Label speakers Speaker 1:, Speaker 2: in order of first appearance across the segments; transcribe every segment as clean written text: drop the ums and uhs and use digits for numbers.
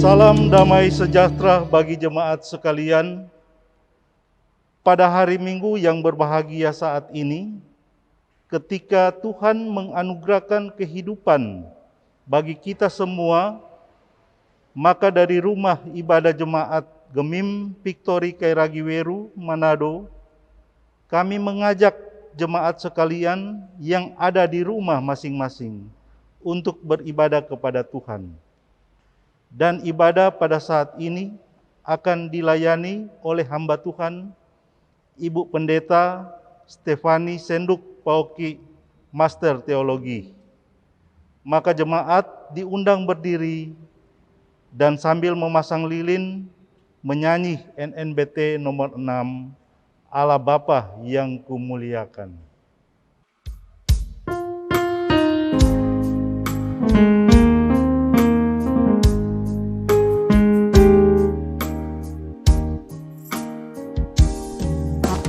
Speaker 1: Salam damai sejahtera bagi jemaat sekalian. Pada hari Minggu yang berbahagia saat ini, ketika Tuhan menganugerahkan kehidupan bagi kita semua, maka dari rumah ibadah jemaat Gemim Victory Kairagiweru, Manado, kami mengajak jemaat sekalian yang ada di rumah masing-masing untuk beribadah kepada Tuhan. Dan ibadah pada saat ini akan dilayani oleh hamba Tuhan, Ibu Pendeta Stefani Senduk Pauki, Master Teologi. Maka jemaat diundang berdiri dan sambil memasang lilin menyanyi NNBT nomor 6, Allah Bapa yang Kumuliakan.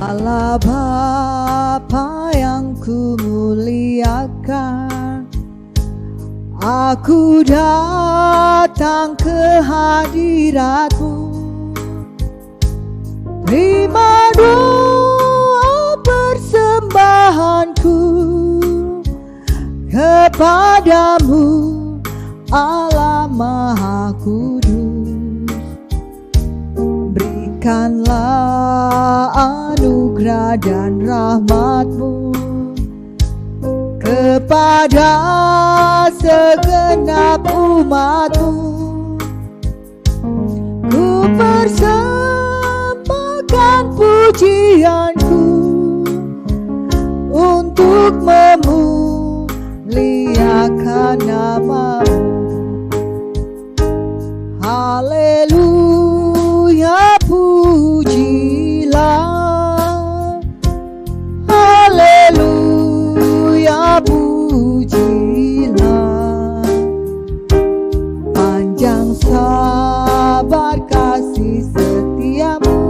Speaker 2: Allah Bapa yang kumuliakan, aku datang ke hadirat-Mu. Terima doa persembahanku kepadamu, Allah Maha Kudus. Berikanlah anugerah dan rahmat-Mu kepada segenap umat-Mu. Ku persembahkan pujianku untuk memuliakan nama-Mu. Haleluya, pujilah. Haleluya, pujilah. Panjang sabar kasih setiamu,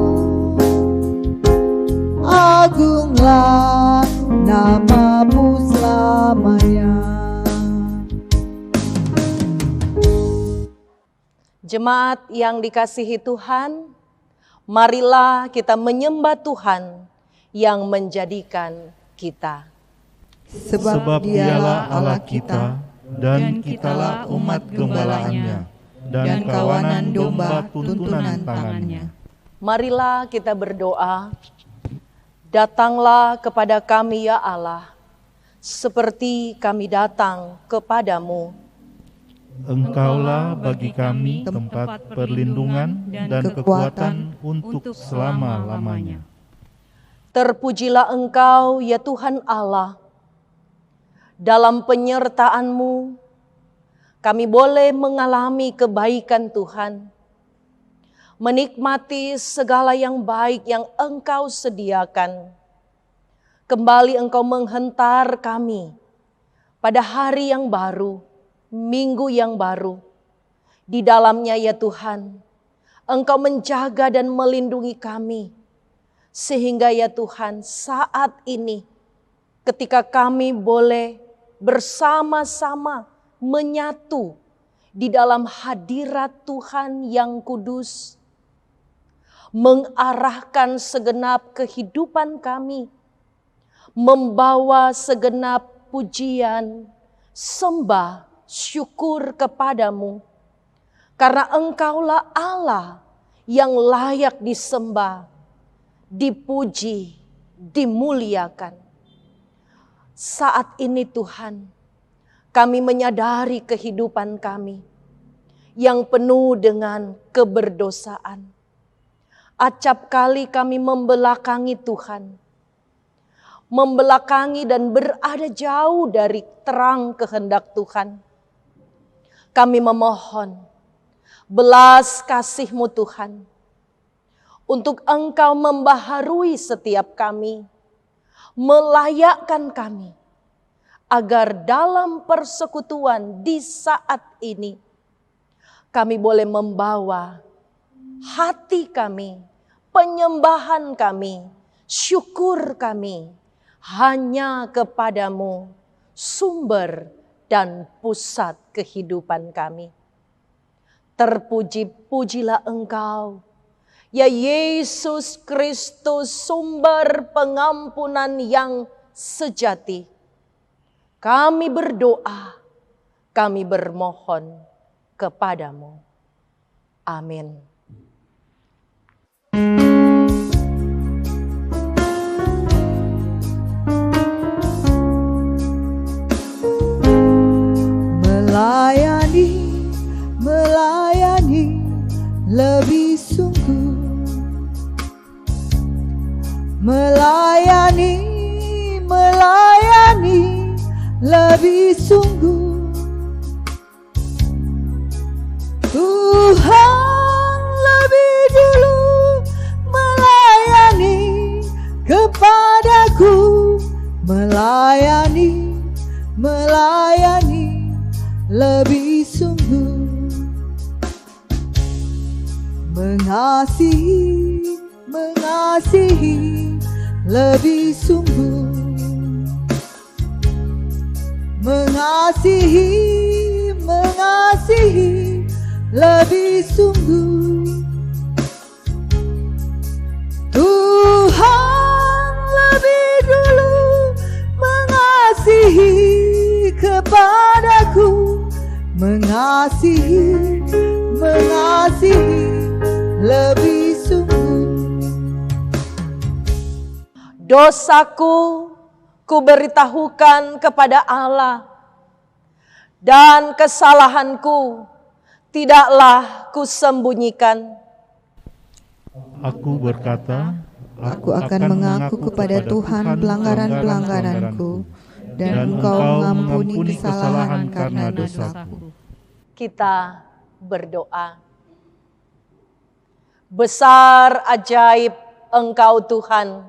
Speaker 2: agunglah nama-Mu selamanya.
Speaker 3: Jemaat yang dikasihi Tuhan, marilah kita menyembah Tuhan yang menjadikan kita.
Speaker 1: Sebab Dialah Allah kita, dan kitalah umat gembalaannya, dan kawanan domba tuntunan tangannya.
Speaker 3: Marilah kita berdoa. Datanglah kepada kami ya Allah, seperti kami datang kepadamu.
Speaker 1: Engkaulah bagi kami tempat perlindungan dan kekuatan untuk selama-lamanya.
Speaker 3: Terpujilah Engkau ya Tuhan Allah. Dalam penyertaan-Mu, kami boleh mengalami kebaikan Tuhan, menikmati segala yang baik yang Engkau sediakan. Kembali Engkau menghentar kami pada hari yang baru, minggu yang baru. Di dalamnya ya Tuhan, Engkau menjaga dan melindungi kami. Sehingga ya Tuhan, saat ini ketika kami boleh bersama-sama menyatu di dalam hadirat Tuhan yang kudus, mengarahkan segenap kehidupan kami, membawa segenap pujian, sembah, syukur kepadamu, karena Engkaulah Allah yang layak disembah, dipuji, dimuliakan. Saat ini Tuhan, kami menyadari kehidupan kami yang penuh dengan keberdosaan. Acap kali kami membelakangi Tuhan, membelakangi dan berada jauh dari terang kehendak Tuhan. Kami memohon belas kasih-Mu Tuhan, untuk Engkau membaharui setiap kami, melayakkan kami, agar dalam persekutuan di saat ini, kami boleh membawa hati kami, penyembahan kami, syukur kami, hanya kepadamu, sumber dan pusat kehidupan kami. Terpuji-pujilah Engkau, ya Yesus Kristus, sumber pengampunan yang sejati. Kami berdoa, kami bermohon kepadamu. Amin.
Speaker 2: Melayani lebih sungguh, melayani lebih sungguh. Tuhan lebih dulu melayani kepadaku, melayani lebih sungguh. Mengasihi lebih sungguh, mengasihi lebih sungguh. Tuhan lebih dulu mengasihi kepadaku, mengasihi lebih sungguh.
Speaker 3: Dosaku ku beritahukan kepada Allah, dan kesalahanku tidaklah ku sembunyikan.
Speaker 1: Aku berkata,
Speaker 2: aku akan mengaku kepada Tuhan pelanggaran-pelanggaranku, dan Engkau mengampuni kesalahan karena dosaku.
Speaker 3: Kita berdoa. Besar ajaib Engkau Tuhan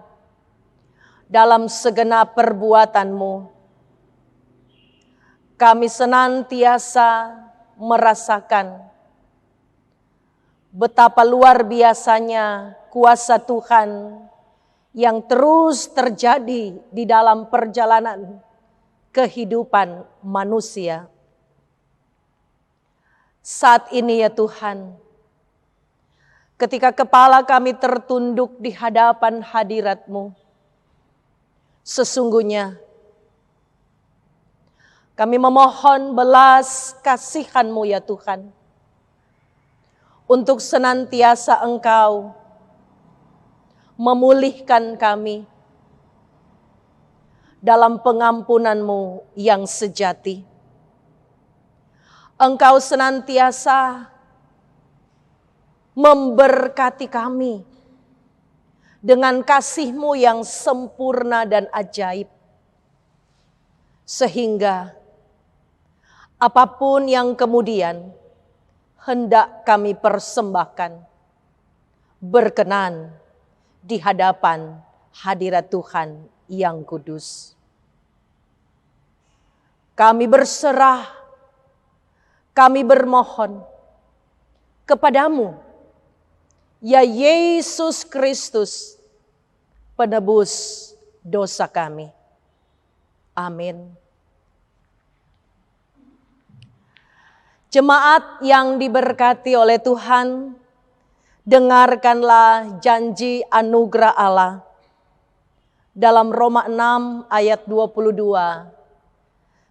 Speaker 3: dalam segenap perbuatan-Mu. Kami senantiasa merasakan betapa luar biasanya kuasa Tuhan yang terus terjadi di dalam perjalanan kehidupan manusia. Saat ini ya Tuhan, ketika kepala kami tertunduk di hadapan hadirat-Mu, sesungguhnya kami memohon belas kasihan-Mu ya Tuhan, untuk senantiasa Engkau memulihkan kami dalam pengampunan-Mu yang sejati. Engkau senantiasa memberkati kami dengan kasih-Mu yang sempurna dan ajaib. Sehingga apapun yang kemudian hendak kami persembahkan, berkenan di hadapan hadirat Tuhan yang kudus. Kami berserah, kami bermohon kepadamu, ya Yesus Kristus, penebus dosa kami. Amin. Jemaat yang diberkati oleh Tuhan, dengarkanlah janji anugerah Allah dalam Roma 6 ayat 22.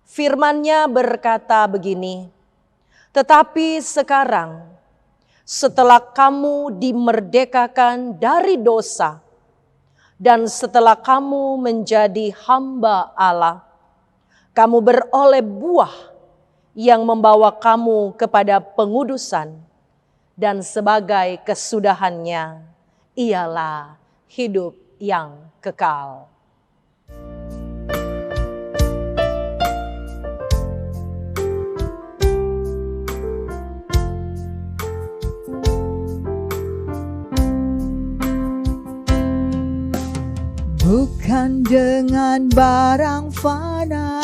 Speaker 3: Firman-Nya berkata begini, tetapi sekarang setelah kamu dimerdekakan dari dosa dan setelah kamu menjadi hamba Allah, kamu beroleh buah yang membawa kamu kepada pengudusan, dan sebagai kesudahannya ialah hidup yang kekal.
Speaker 2: Bukan dengan barang fana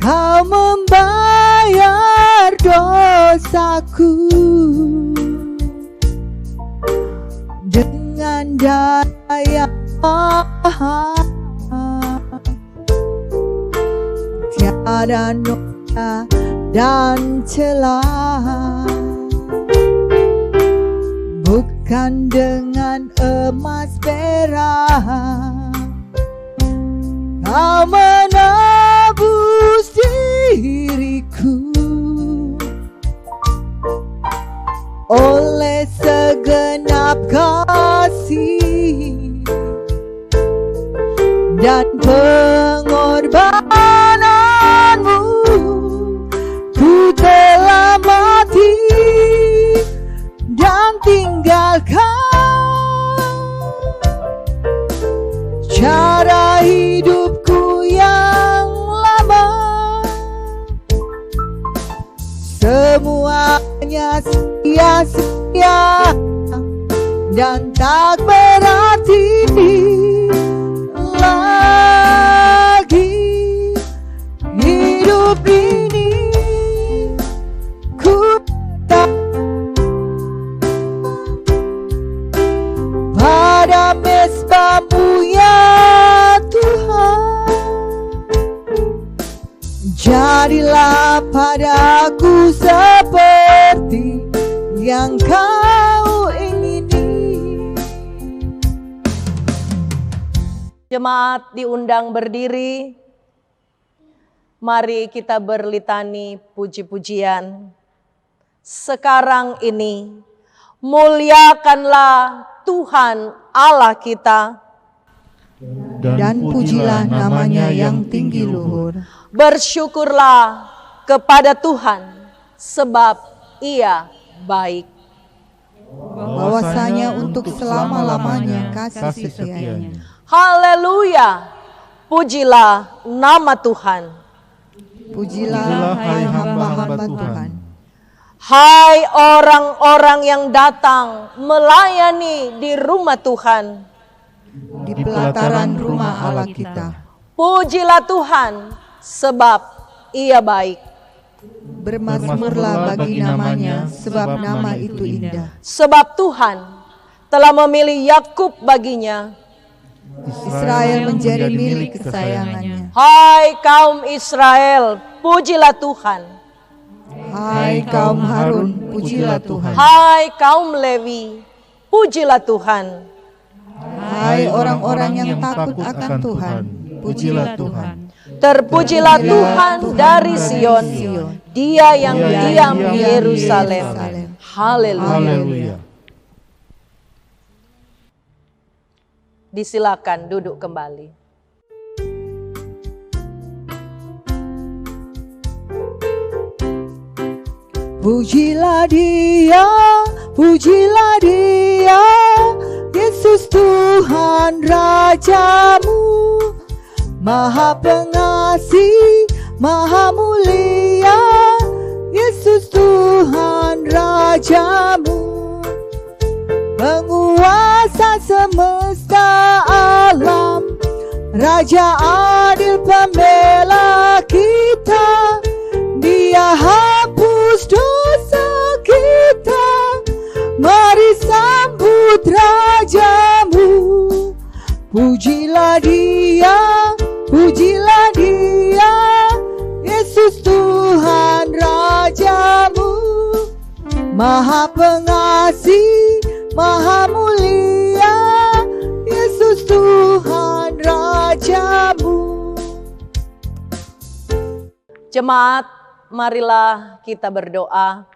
Speaker 2: Kau membayar dosaku, dengan darah yang mahal, tiada noda dan celah, bukan dengan emas perak. Kau menebus diriku oleh segenap kasih dan pengorbananmu. Ku telah mati dan tinggalkan cara hidupku yang lama. Semuanya sia-sia dan tak berarti lagi. Hidup ini ku tak pada mezbah-Mu ya Tuhan. Jadilah padaku seperti yang Kau ingini.
Speaker 3: Jemaat diundang berdiri. Mari kita berlitani puji-pujian. Sekarang ini muliakanlah Tuhan Allah kita.
Speaker 2: Dan pujilah namanya yang tinggi luhur.
Speaker 3: Bersyukurlah kepada Tuhan sebab Ia baik.
Speaker 2: Bahwasanya untuk selama-lamanya kasih setianya.
Speaker 3: Haleluya. Pujilah nama Tuhan.
Speaker 2: Pujilah hai hamba-hamba Tuhan.
Speaker 3: Hai orang-orang yang datang melayani di rumah Tuhan.
Speaker 2: Di pelataran rumah Allah kita.
Speaker 3: Pujilah Tuhan sebab Ia baik.
Speaker 2: Bermazmurlah bagi namanya sebab nama itu indah.
Speaker 3: Sebab Tuhan telah memilih Yakub baginya.
Speaker 2: Israel menjadi milik kesayangannya.
Speaker 3: Hai kaum Israel, pujilah Tuhan.
Speaker 2: Hai kaum Harun, pujilah Tuhan.
Speaker 3: Hai kaum Lewi, pujilah Tuhan.
Speaker 2: Hai orang-orang yang takut akan Tuhan, pujilah Tuhan.
Speaker 3: Terpujilah Tuhan dari Sion, Dia yang diam di Yerusalem. Haleluya. Disilakan duduk kembali.
Speaker 2: Pujilah Dia, pujilah Dia, Yesus Tuhan Rajamu. Maha pengasih, maha mulia, Yesus Tuhan Rajamu. Penguasa semesta alam, Raja adil pembela kita. Dia hapus dosa kita, mari sambut Rajamu. Pujilah Dia, pujilah Dia, Yesus Tuhan Rajamu. Maha pengasih, maha mulia, Yesus Tuhan Rajamu.
Speaker 3: Jemaat, marilah kita berdoa.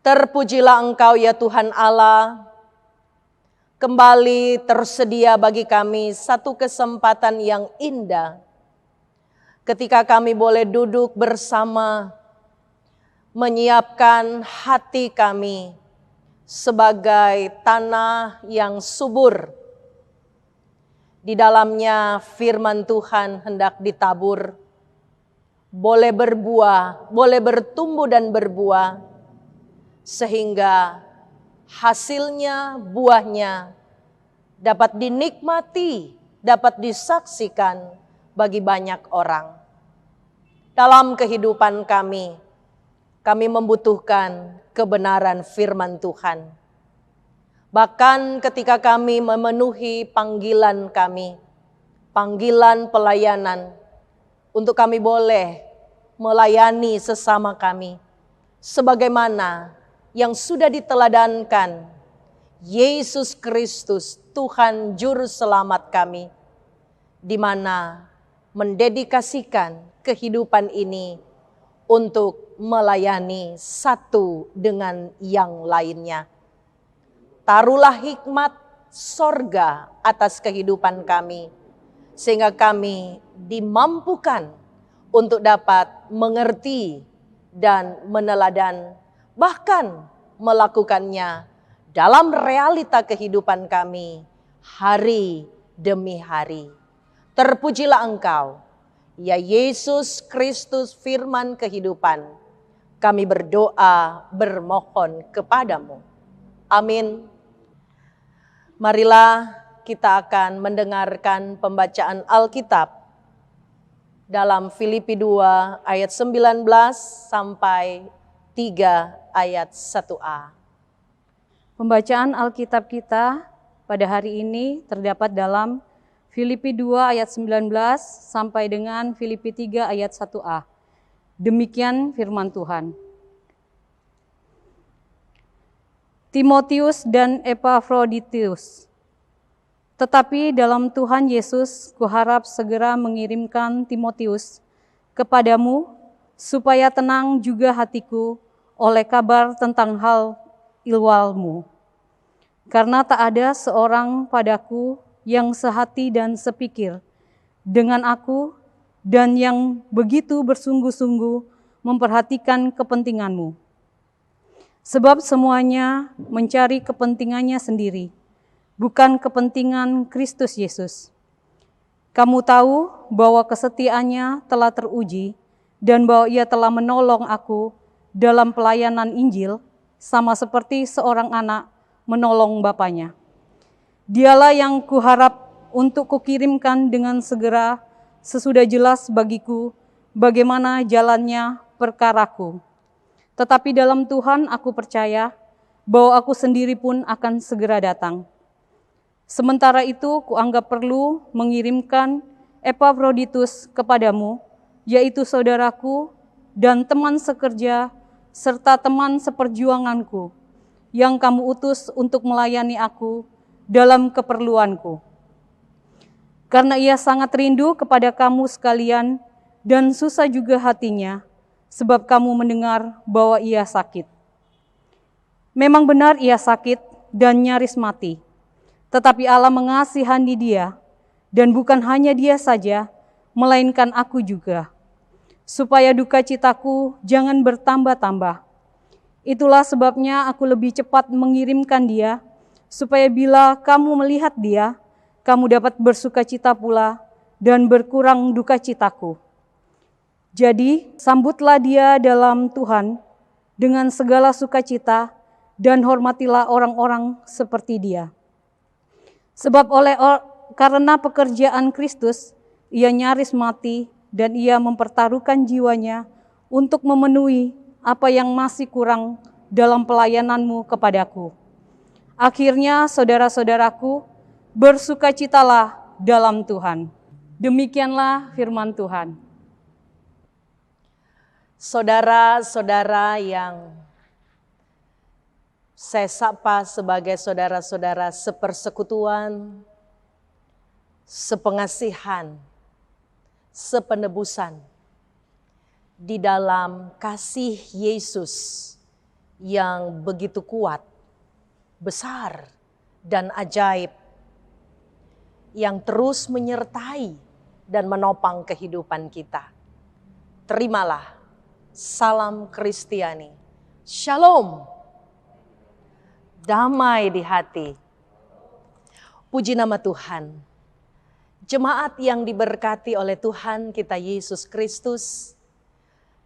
Speaker 3: Terpujilah Engkau ya Tuhan Allah. Kembali tersedia bagi kami satu kesempatan yang indah ketika kami boleh duduk bersama menyiapkan hati kami sebagai tanah yang subur. Di dalamnya firman Tuhan hendak ditabur, boleh berbuah, boleh bertumbuh dan berbuah, sehingga hasilnya, buahnya dapat dinikmati, dapat disaksikan bagi banyak orang. Dalam kehidupan kami membutuhkan kebenaran firman Tuhan. Bahkan ketika kami memenuhi panggilan kami, panggilan pelayanan, untuk kami boleh melayani sesama kami, sebagaimana yang sudah diteladankan Yesus Kristus, Tuhan Juru Selamat kami, di mana mendedikasikan kehidupan ini untuk melayani satu dengan yang lainnya. Taruhlah hikmat sorga atas kehidupan kami, sehingga kami dimampukan untuk dapat mengerti dan meneladan, bahkan melakukannya dalam realita kehidupan kami hari demi hari. Terpujilah Engkau, ya Yesus Kristus, firman kehidupan. Kami berdoa, bermohon kepadamu. Amin. Marilah kita akan mendengarkan pembacaan Alkitab dalam Filipi 2 ayat 19 sampai 3 ayat 1a.
Speaker 4: Pembacaan Alkitab kita pada hari ini terdapat dalam Filipi 2 ayat 19 sampai dengan Filipi 3 ayat 1a. Demikian firman Tuhan. Timotius dan Epafroditus. Tetapi dalam Tuhan Yesus, kuharap segera mengirimkan Timotius kepadamu, supaya tenang juga hatiku oleh kabar tentang hal ilwalmu. Karena tak ada seorang padaku yang sehati dan sepikir dengan aku, dan yang begitu bersungguh-sungguh memperhatikan kepentinganmu. Sebab semuanya mencari kepentingannya sendiri, bukan kepentingan Kristus Yesus. Kamu tahu bahwa kesetiaannya telah teruji, dan bahwa ia telah menolong aku dalam pelayanan Injil, sama seperti seorang anak menolong bapaknya. Dialah yang kuharap untuk kukirimkan dengan segera, sesudah jelas bagiku bagaimana jalannya perkaraku. Tetapi dalam Tuhan aku percaya bahwa aku sendiri pun akan segera datang. Sementara itu kuanggap perlu mengirimkan Epafroditus kepadamu, yaitu saudaraku dan teman sekerja serta teman seperjuanganku, yang kamu utus untuk melayani aku dalam keperluanku. Karena ia sangat rindu kepada kamu sekalian dan susah juga hatinya, sebab kamu mendengar bahwa ia sakit. Memang benar ia sakit dan nyaris mati, tetapi Allah mengasihani dia, dan bukan hanya dia saja, melainkan aku juga, supaya duka citaku jangan bertambah-tambah. Itulah sebabnya aku lebih cepat mengirimkan dia, supaya bila kamu melihat dia, kamu dapat bersuka cita pula dan berkurang duka citaku. Jadi, sambutlah dia dalam Tuhan dengan segala sukacita dan hormatilah orang-orang seperti dia. Sebab karena pekerjaan Kristus, ia nyaris mati dan ia mempertaruhkan jiwanya untuk memenuhi apa yang masih kurang dalam pelayananmu kepadaku. Akhirnya, saudara-saudaraku, bersukacitalah dalam Tuhan. Demikianlah firman Tuhan.
Speaker 3: Saudara-saudara yang saya sapa sebagai saudara-saudara sepersekutuan, sepengasihan, sepenebusan di dalam kasih Yesus yang begitu kuat, besar, dan ajaib, yang terus menyertai dan menopang kehidupan kita. Terimalah salam Kristiani. Shalom. Damai di hati. Puji nama Tuhan. Jemaat yang diberkati oleh Tuhan kita Yesus Kristus,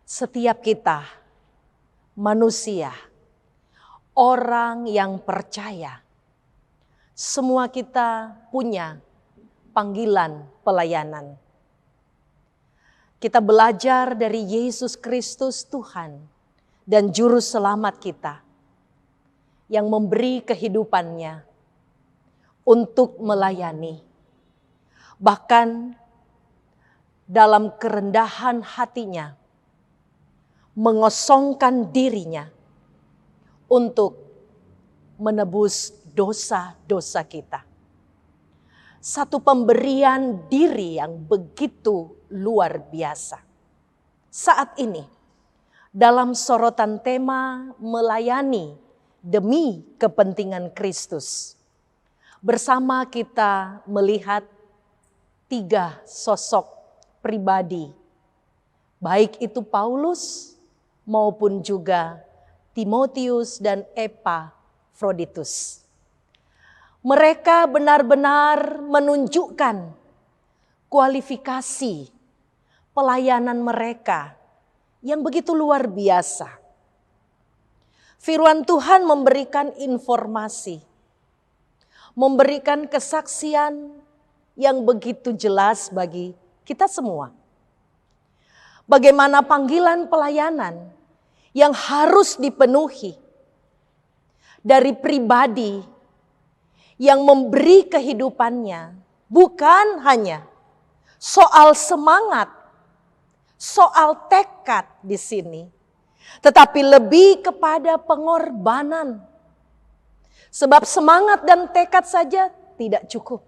Speaker 3: setiap kita manusia, orang yang percaya, semua kita punya panggilan pelayanan. Kita belajar dari Yesus Kristus Tuhan dan Juru Selamat kita yang memberi kehidupannya untuk melayani. Bahkan dalam kerendahan hatinya, mengosongkan dirinya untuk menebus dosa-dosa kita. Satu pemberian diri yang begitu luar biasa. Saat ini, dalam sorotan tema melayani demi kepentingan Kristus, bersama kita melihat 3 sosok pribadi, baik itu Paulus maupun juga Timotius dan Epafroditus. Mereka benar-benar menunjukkan kualifikasi pelayanan mereka yang begitu luar biasa. Firman Tuhan memberikan informasi, memberikan kesaksian yang begitu jelas bagi kita semua. Bagaimana panggilan pelayanan yang harus dipenuhi dari pribadi yang memberi kehidupannya bukan hanya soal semangat, soal tekad di sini, tetapi lebih kepada pengorbanan. Sebab semangat dan tekad saja tidak cukup,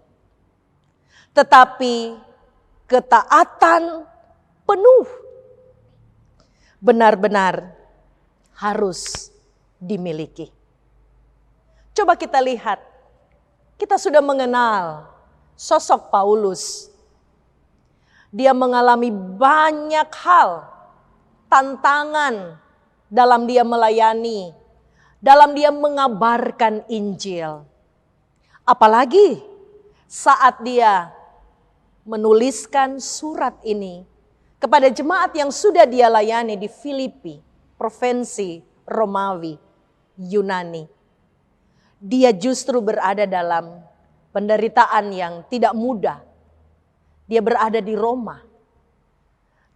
Speaker 3: tetapi ketaatan penuh benar-benar harus dimiliki. Coba kita lihat, kita sudah mengenal sosok Paulus. Dia mengalami banyak hal, tantangan dalam dia melayani, dalam dia mengabarkan Injil. Apalagi saat dia menuliskan surat ini kepada jemaat yang sudah dia layani di Filipi, provinsi Romawi, Yunani. Dia justru berada dalam penderitaan yang tidak mudah. Dia berada di Roma.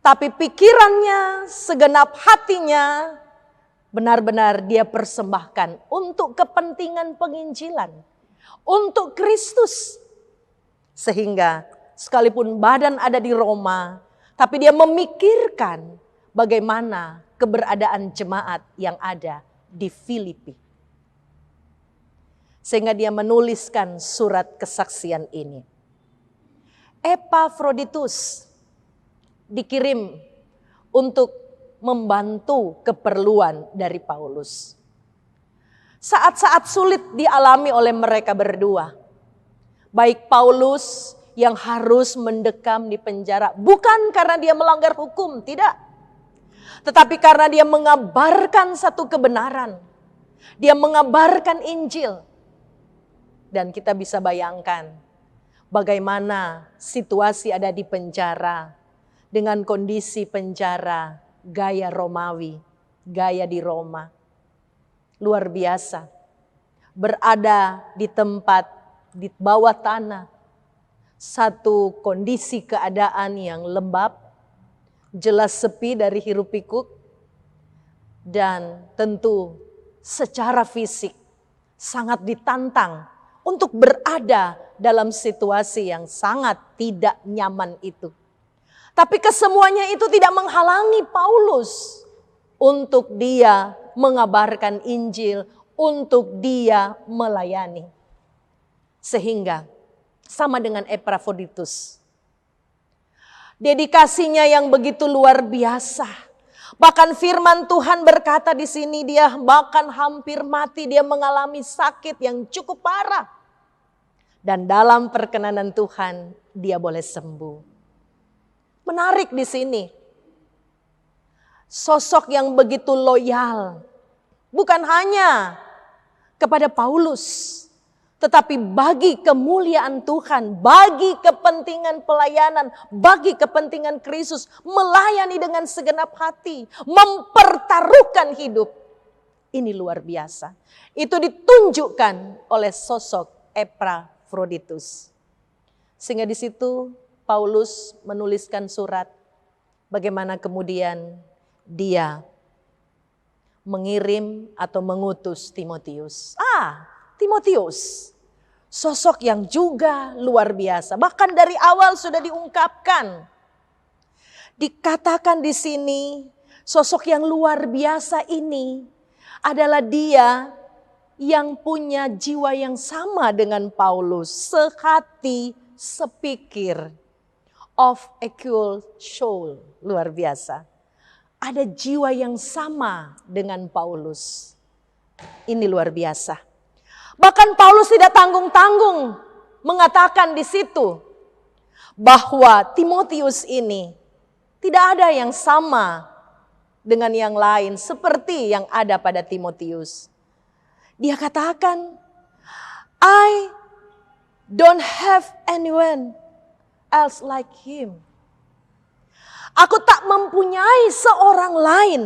Speaker 3: Tapi pikirannya, segenap hatinya, benar-benar dia persembahkan untuk kepentingan penginjilan, untuk Kristus. Sehingga sekalipun badan ada di Roma, tapi dia memikirkan bagaimana keberadaan jemaat yang ada di Filipi. Sehingga dia menuliskan surat kesaksian ini. Epafroditus dikirim untuk membantu keperluan dari Paulus. Saat-saat sulit dialami oleh mereka berdua. Baik Paulus yang harus mendekam di penjara, bukan karena dia melanggar hukum, tidak. Tetapi karena dia mengabarkan satu kebenaran. Dia mengabarkan Injil. Dan kita bisa bayangkan bagaimana situasi ada di penjara dengan kondisi penjara gaya Romawi, gaya di Roma. Luar biasa. Berada di tempat di bawah tanah. Satu kondisi keadaan yang lembab, jelas sepi dari hiruk pikuk, dan tentu secara fisik sangat ditantang untuk berada dalam situasi yang sangat tidak nyaman itu. Tapi kesemuanya itu tidak menghalangi Paulus untuk dia mengabarkan Injil, untuk dia melayani. Sehingga sama dengan Epafroditus, dedikasinya yang begitu luar biasa. Bahkan firman Tuhan berkata di sini dia bahkan hampir mati, dia mengalami sakit yang cukup parah. Dan dalam perkenanan Tuhan dia boleh sembuh. Menarik di sini. Sosok yang begitu loyal. Bukan hanya kepada Paulus, tetapi bagi kemuliaan Tuhan, bagi kepentingan pelayanan, bagi kepentingan Kristus, melayani dengan segenap hati, mempertaruhkan hidup. Ini luar biasa. Itu ditunjukkan oleh sosok Epafroditus. Sehingga di situ Paulus menuliskan surat bagaimana kemudian dia mengirim atau mengutus Timotius. Timotius, sosok yang juga luar biasa. Bahkan dari awal sudah diungkapkan. Dikatakan di sini Sosok yang luar biasa ini adalah dia yang punya jiwa yang sama dengan Paulus. Sehati, sepikir. Of equal soul. Luar biasa. Ada jiwa yang sama dengan Paulus. Ini luar biasa. Bahkan Paulus tidak tanggung-tanggung mengatakan di situ bahwa Timotius ini tidak ada yang sama dengan yang lain seperti yang ada pada Timotius. Dia katakan, I don't have anyone else like him. Aku tak mempunyai seorang lain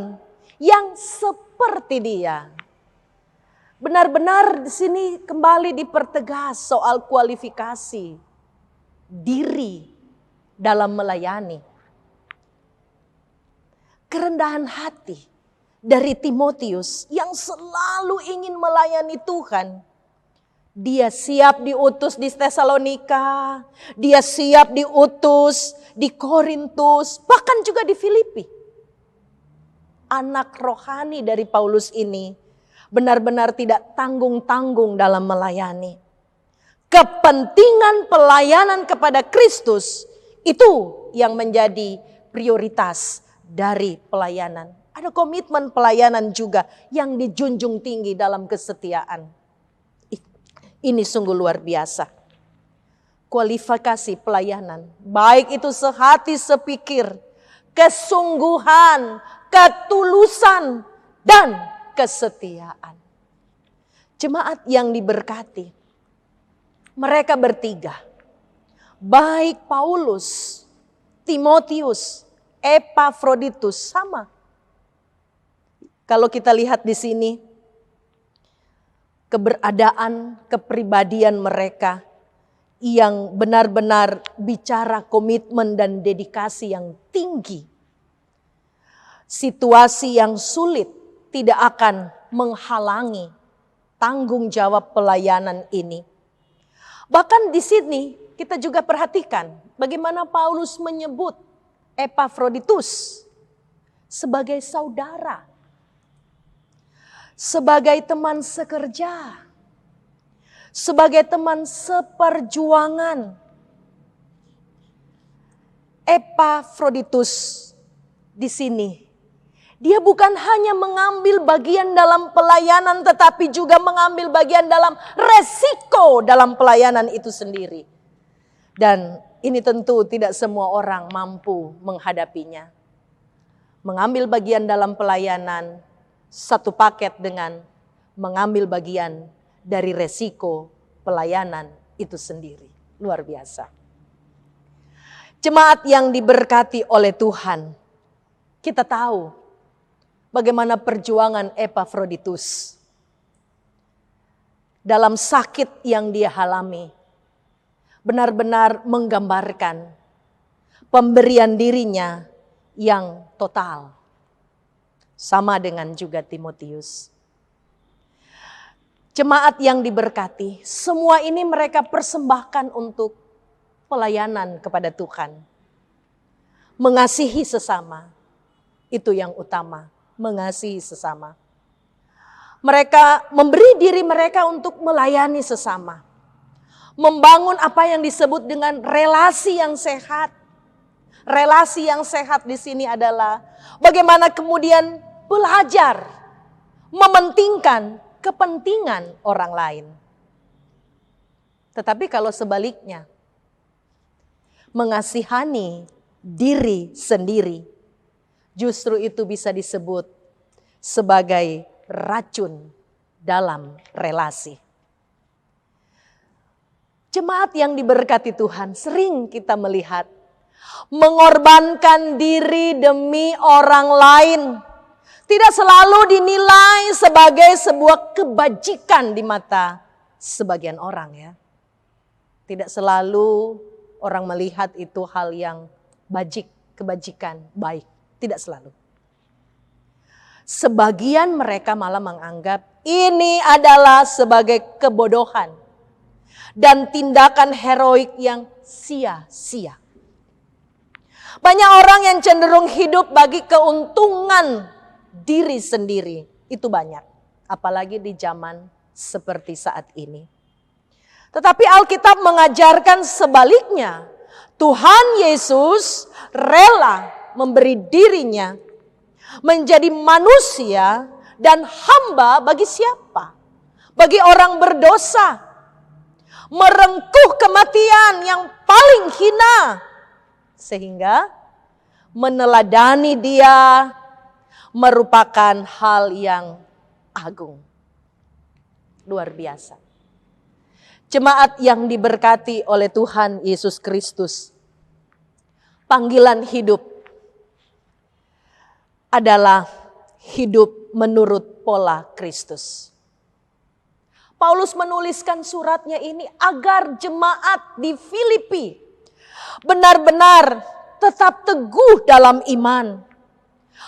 Speaker 3: yang seperti dia. Benar-benar di sini kembali dipertegas soal kualifikasi diri dalam melayani. Kerendahan hati dari Timotius yang selalu ingin melayani Tuhan. Dia siap diutus di Tesalonika, dia siap diutus di Korintus, bahkan juga di Filipi. Anak rohani dari Paulus ini benar-benar tidak tanggung-tanggung dalam melayani. Kepentingan pelayanan kepada Kristus itu yang menjadi prioritas dari pelayanan. Ada komitmen pelayanan juga yang dijunjung tinggi dalam kesetiaan. Ini sungguh luar biasa. Kualifikasi pelayanan, baik itu sehati sepikir, kesungguhan, ketulusan, dan kesetiaan. Jemaat yang diberkati, mereka bertiga, baik Paulus, Timotius, Epafroditus sama. Kalau kita lihat di sini, keberadaan, kepribadian mereka yang benar-benar bicara komitmen dan dedikasi yang tinggi. Situasi yang sulit tidak akan menghalangi tanggung jawab pelayanan ini. Bahkan di sini kita juga perhatikan bagaimana Paulus menyebut Epafroditus sebagai saudara, sebagai teman sekerja, sebagai teman seperjuangan. Epafroditus di sini, dia bukan hanya mengambil bagian dalam pelayanan, tetapi juga mengambil bagian dalam resiko dalam pelayanan itu sendiri. Dan ini tentu tidak semua orang mampu menghadapinya. Mengambil bagian dalam pelayanan satu paket dengan mengambil bagian dari resiko pelayanan itu sendiri. Luar biasa. Jemaat yang diberkati oleh Tuhan, kita tahu bagaimana perjuangan Epafroditus dalam sakit yang dia alami. Benar-benar menggambarkan pemberian dirinya yang total. Sama dengan juga Timotius. Jemaat yang diberkati, semua ini mereka persembahkan untuk pelayanan kepada Tuhan. Mengasihi sesama, itu yang utama, mengasihi sesama. Mereka memberi diri mereka untuk melayani sesama. Membangun apa yang disebut dengan relasi yang sehat. Relasi yang sehat di sini adalah bagaimana kemudian belajar mementingkan kepentingan orang lain. Tetapi kalau sebaliknya, mengasihani diri sendiri, justru itu bisa disebut sebagai racun dalam relasi. Jemaat yang diberkati Tuhan, sering kita melihat mengorbankan diri demi orang lain tidak selalu dinilai sebagai sebuah kebajikan di mata sebagian orang ya. Tidak selalu orang melihat itu hal yang kebajikan, baik. Tidak selalu. Sebagian mereka malah menganggap ini adalah sebagai kebodohan dan tindakan heroik yang sia-sia. Banyak orang yang cenderung hidup bagi keuntungan diri sendiri. Itu banyak. Apalagi di zaman seperti saat ini. Tetapi Alkitab mengajarkan sebaliknya. Tuhan Yesus rela memberi dirinya menjadi manusia dan hamba bagi siapa? Bagi orang berdosa. Merengkuh kematian yang paling hina. Sehingga meneladani dia merupakan hal yang agung. Luar biasa. Jemaat yang diberkati oleh Tuhan Yesus Kristus. Panggilan hidup adalah hidup menurut pola Kristus. Paulus menuliskan suratnya ini agar jemaat di Filipi benar-benar tetap teguh dalam iman.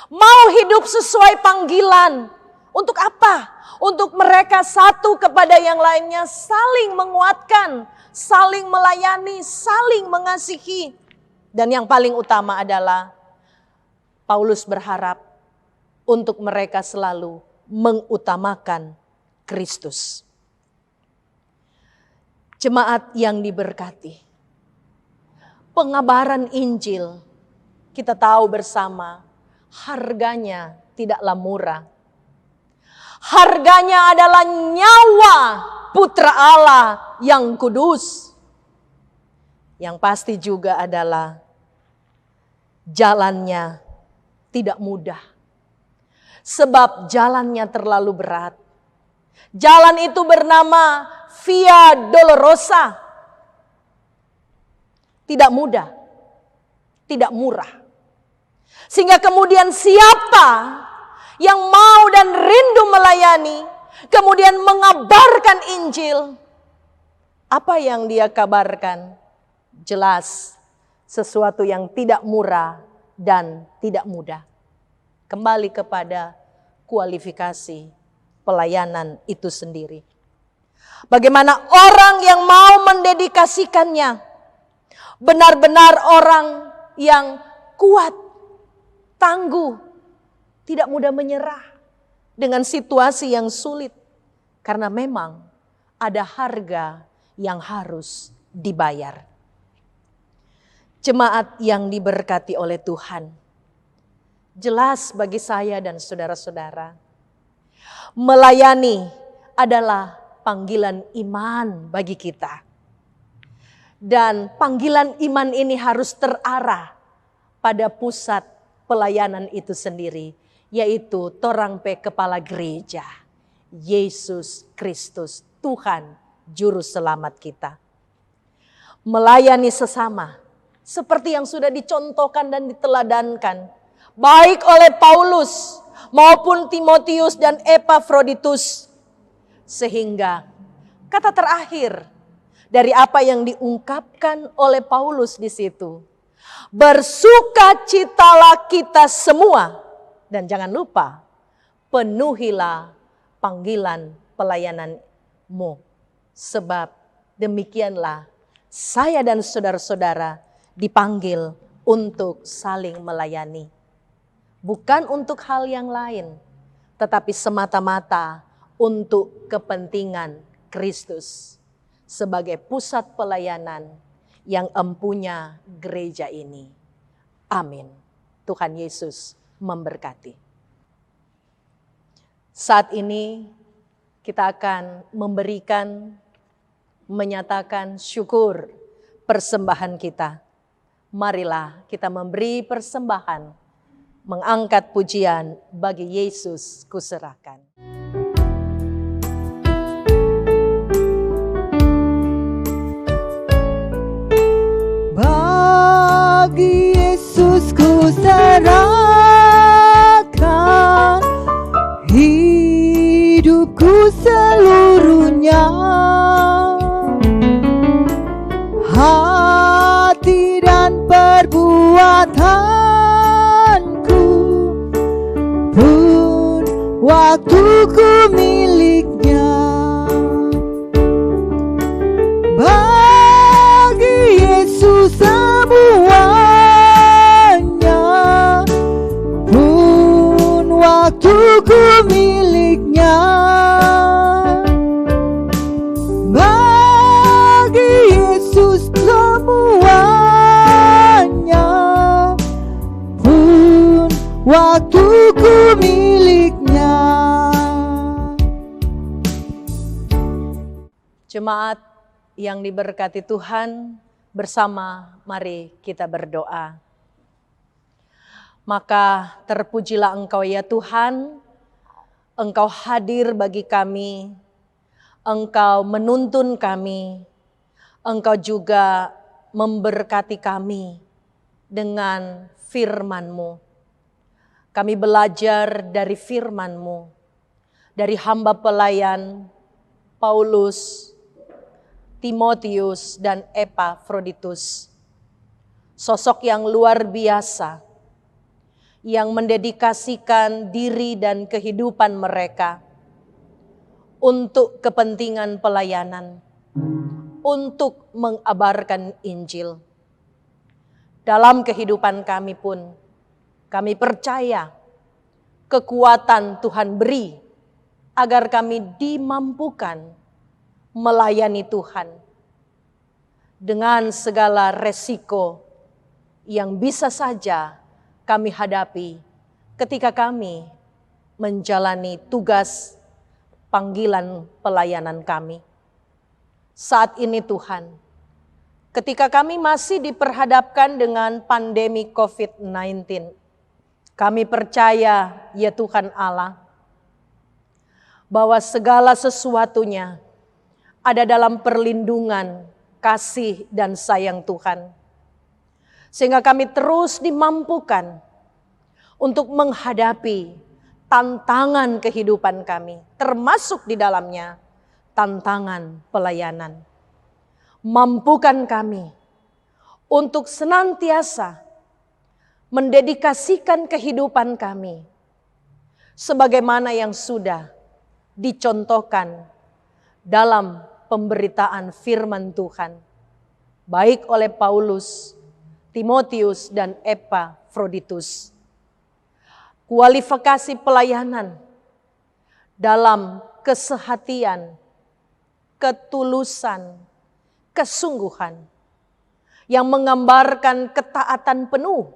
Speaker 3: Mau hidup sesuai panggilan. Untuk apa? Untuk mereka satu kepada yang lainnya saling menguatkan, saling melayani, saling mengasihi. Dan yang paling utama adalah Paulus berharap untuk mereka selalu mengutamakan Kristus. Jemaat yang diberkati. Pengabaran Injil, kita tahu bersama, harganya tidaklah murah. Harganya adalah nyawa Putra Allah yang kudus. Yang pasti juga adalah jalannya tidak mudah. Sebab jalannya terlalu berat. Jalan itu bernama Via Dolorosa. Tidak mudah, tidak murah. Sehingga kemudian siapa yang mau dan rindu melayani, kemudian mengabarkan Injil, apa yang dia kabarkan? Jelas sesuatu yang tidak murah dan tidak mudah. Kembali kepada kualifikasi pelayanan itu sendiri. Bagaimana orang yang mau mendedikasikannya, benar-benar orang yang kuat, tangguh, tidak mudah menyerah dengan situasi yang sulit. Karena memang ada harga yang harus dibayar. Jemaat yang diberkati oleh Tuhan. Jelas bagi saya dan saudara-saudara. Melayani adalah panggilan iman bagi kita. Dan panggilan iman ini harus terarah pada pusat pelayanan itu sendiri. Yaitu torang pe kepala gereja, Yesus Kristus, Tuhan Juru Selamat kita. Melayani sesama, seperti yang sudah dicontohkan dan diteladankan, baik oleh Paulus maupun Timotius dan Epafroditus. Sehingga kata terakhir dari apa yang diungkapkan oleh Paulus di situ, bersukacitalah kita semua. Dan jangan lupa, penuhilah panggilan pelayananmu. Sebab demikianlah saya dan saudara-saudara dipanggil untuk saling melayani. Bukan untuk hal yang lain, tetapi semata-mata untuk kepentingan Kristus. Sebagai pusat pelayanan yang empunya gereja ini. Amin. Tuhan Yesus memberkati. Saat ini kita akan menyatakan syukur persembahan kita. Marilah kita memberi persembahan, mengangkat pujian bagi Yesus kuserahkan.
Speaker 2: Bagi Yesus kuserahkan hidupku seluruhnya, hati dan perbuatanku pun waktuku miliknya. Bagi Yesus semua waktuku miliknya. Bagi Yesus semuanya, pun waktuku miliknya.
Speaker 3: Jemaat yang diberkati Tuhan, bersama mari kita berdoa. Maka terpujilah Engkau ya Tuhan, Engkau hadir bagi kami, Engkau menuntun kami, Engkau juga memberkati kami dengan firman-Mu. Kami belajar dari firman-Mu, dari hamba pelayan Paulus, Timotius, dan Epafroditus. Sosok yang luar biasa, yang mendedikasikan diri dan kehidupan mereka untuk kepentingan pelayanan, untuk mengabarkan Injil. Dalam kehidupan kami pun, kami percaya kekuatan Tuhan beri agar kami dimampukan melayani Tuhan dengan segala resiko yang bisa saja kami hadapi ketika kami menjalani tugas panggilan pelayanan kami. Saat ini Tuhan, ketika kami masih diperhadapkan dengan pandemi COVID-19, kami percaya ya Tuhan Allah, bahwa segala sesuatunya ada dalam perlindungan, kasih, dan sayang Tuhan. Sehingga kami terus dimampukan untuk menghadapi tantangan kehidupan kami, termasuk di dalamnya tantangan pelayanan. Mampukan kami untuk senantiasa mendedikasikan kehidupan kami sebagaimana yang sudah dicontohkan dalam pemberitaan firman Tuhan, baik oleh Paulus, Timotius, dan Epafroditus. Kualifikasi pelayanan dalam kesehatian, ketulusan, kesungguhan, yang menggambarkan ketaatan penuh,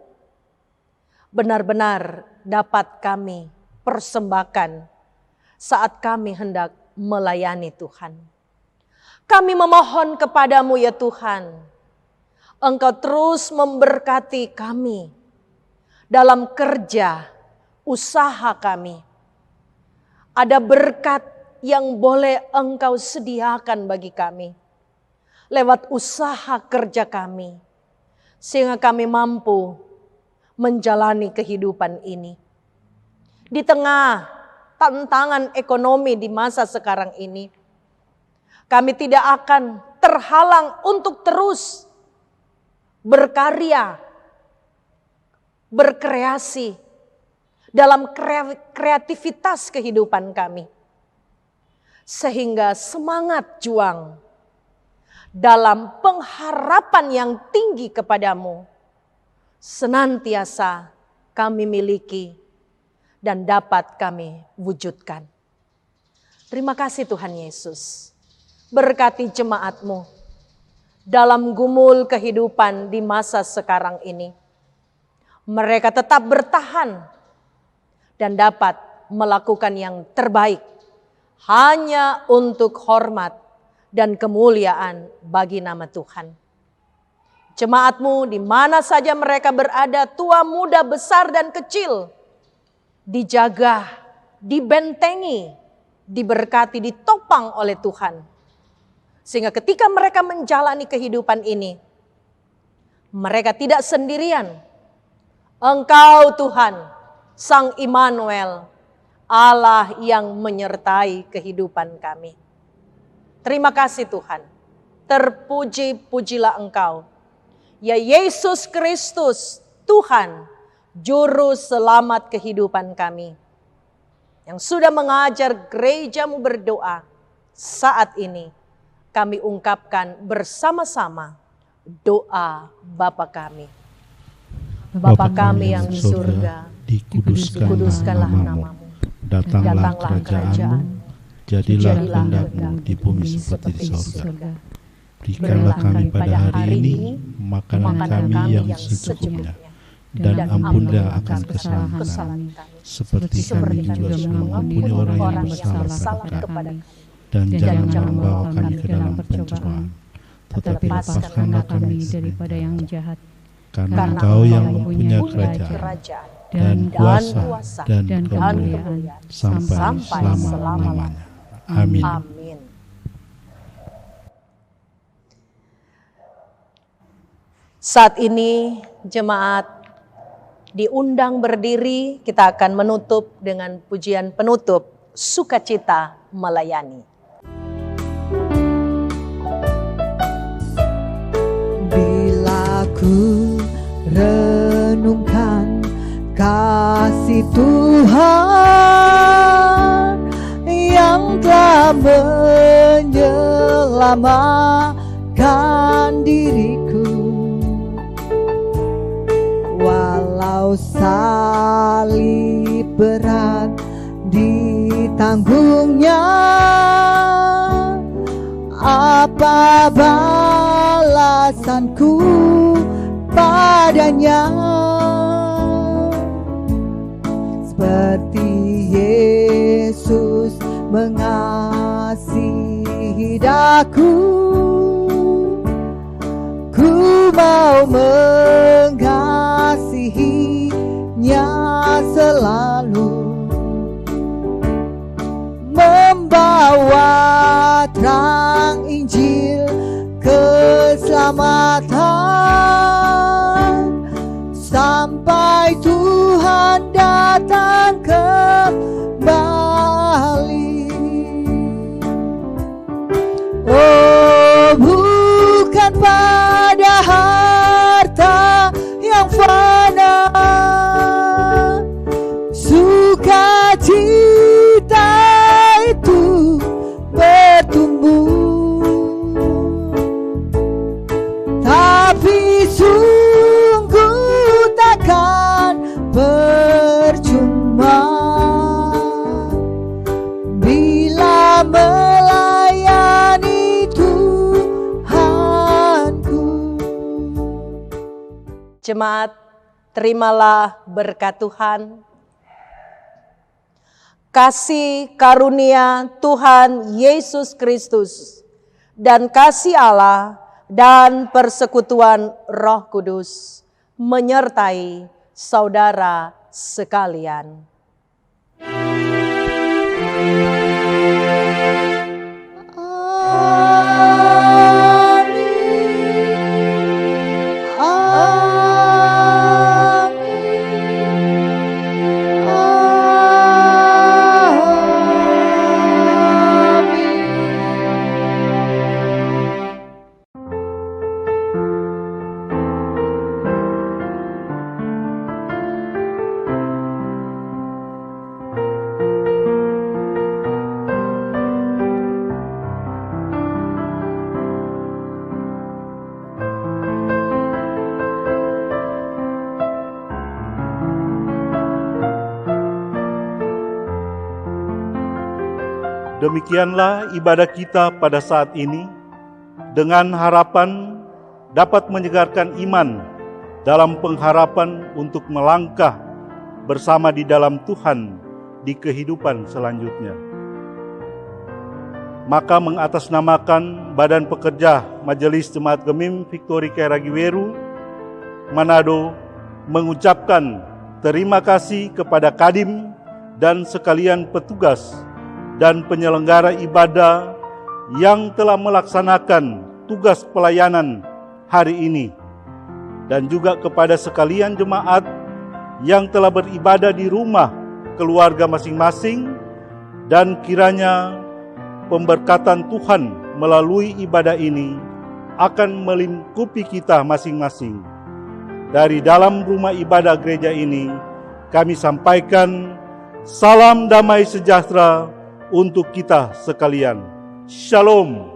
Speaker 3: benar-benar dapat kami persembahkan saat kami hendak melayani Tuhan. Kami memohon kepadamu ya Tuhan, Engkau terus memberkati kami dalam kerja, usaha kami. Ada berkat yang boleh Engkau sediakan bagi kami lewat usaha kerja kami, sehingga kami mampu menjalani kehidupan ini. Di tengah tantangan ekonomi di masa sekarang ini, kami tidak akan terhalang untuk terus berkarya, berkreasi dalam kreativitas kehidupan kami. Sehingga semangat juang dalam pengharapan yang tinggi kepadamu senantiasa kami miliki dan dapat kami wujudkan. Terima kasih Tuhan Yesus. Berkati jemaat-Mu dalam gumul kehidupan di masa sekarang ini. Mereka tetap bertahan dan dapat melakukan yang terbaik hanya untuk hormat dan kemuliaan bagi nama Tuhan. Jemaat-Mu di mana saja mereka berada, tua, muda, besar, dan kecil, dijaga, dibentengi, diberkati, ditopang oleh Tuhan. Sehingga ketika mereka menjalani kehidupan ini, mereka tidak sendirian. Engkau Tuhan, Sang Immanuel, Allah yang menyertai kehidupan kami. Terima kasih Tuhan. Terpuji-pujilah Engkau. Ya Yesus Kristus, Tuhan, Juru Selamat kehidupan kami. Yang sudah mengajar gereja-Mu berdoa saat ini. Kami ungkapkan bersama-sama doa Bapa kami. Bapa kami yang di surga, dikuduskanlah namamu.
Speaker 1: Datanglah kerajaan-Mu, jadilah kehendak-Mu di bumi seperti di sorga. Berikanlah kami pada hari ini makanan kami yang secukupnya, dan ampunilah akan kesalahan kami, seperti kami juga sudah mengampuni orang yang bersalah kepada kami. Dan jangan membawa kami ke dalam pencobaan, tetapi lepaskanlah kami daripada yang jahat. Karena Engkau yang mempunyai kerajaan dan kuasa dan kemuliaan sampai selama-lamanya. Amin.
Speaker 3: Saat ini jemaat diundang berdiri, kita akan menutup dengan pujian penutup, Sukacita Melayani.
Speaker 2: Bila ku renungkan kasih Tuhan yang telah menyelamatkan diriku, walau salib berat ditanggungnya, apa balasanku padanya? Seperti Yesus mengasihi daku, ku mau mengasihinya selalu, membawa terang Injil keselamatan sampai Tuhan datang kembali. Oh, bukan pada harta yang fana, sukacita itu bertumbuh, tapi sungguh takkan percuma bila melayani Tuhanku.
Speaker 3: Jemaat, terimalah berkat Tuhan. Kasih karunia Tuhan Yesus Kristus dan kasih Allah dan persekutuan Roh Kudus menyertai saudara sekalian.
Speaker 1: Demikianlah ibadah kita pada saat ini, dengan harapan dapat menyegarkan iman dalam pengharapan untuk melangkah bersama di dalam Tuhan di kehidupan selanjutnya. Maka mengatasnamakan Badan Pekerja Majelis Jemaat Gemim Victory Keragiweru Manado mengucapkan terima kasih kepada Kadim dan sekalian petugas dan penyelenggara ibadah yang telah melaksanakan tugas pelayanan hari ini, dan juga kepada sekalian jemaat yang telah beribadah di rumah keluarga masing-masing, dan kiranya pemberkatan Tuhan melalui ibadah ini akan melingkupi kita masing-masing. Dari dalam rumah ibadah gereja ini, kami sampaikan salam damai sejahtera untuk kita sekalian. Shalom.